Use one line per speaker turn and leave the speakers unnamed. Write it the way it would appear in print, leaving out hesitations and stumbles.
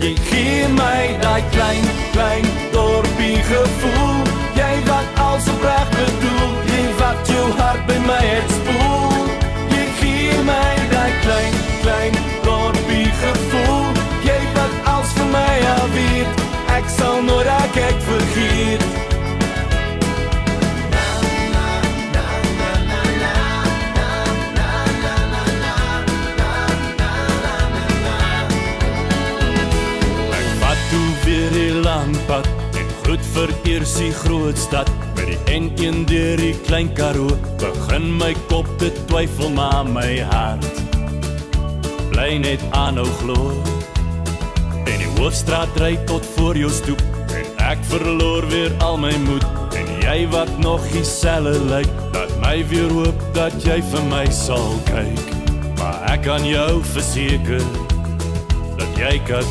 Jy gee my daai klein, klein dorpie gevoel. Jy wat als opreg bedoel, jy wat jou hart by my het spoel. Jy gee my daai klein, klein dorpie gevoel. Jy wat als vir my al weet, ek sal nooit ek vergeet. Weer die lang pad en groet vir eers die groot stad. Met die N1 deur die klein Karoo begin my kop te twyfel, maar my hart bly net aanhou glo. En die hoofstraat ry tot voor jou stoep en ek verloor weer al my moed. En jy wat nog dieselfde lyk, laat my weer hoop dat jy vir my sal kyk. Maar ek kan jou verseker dat jy kan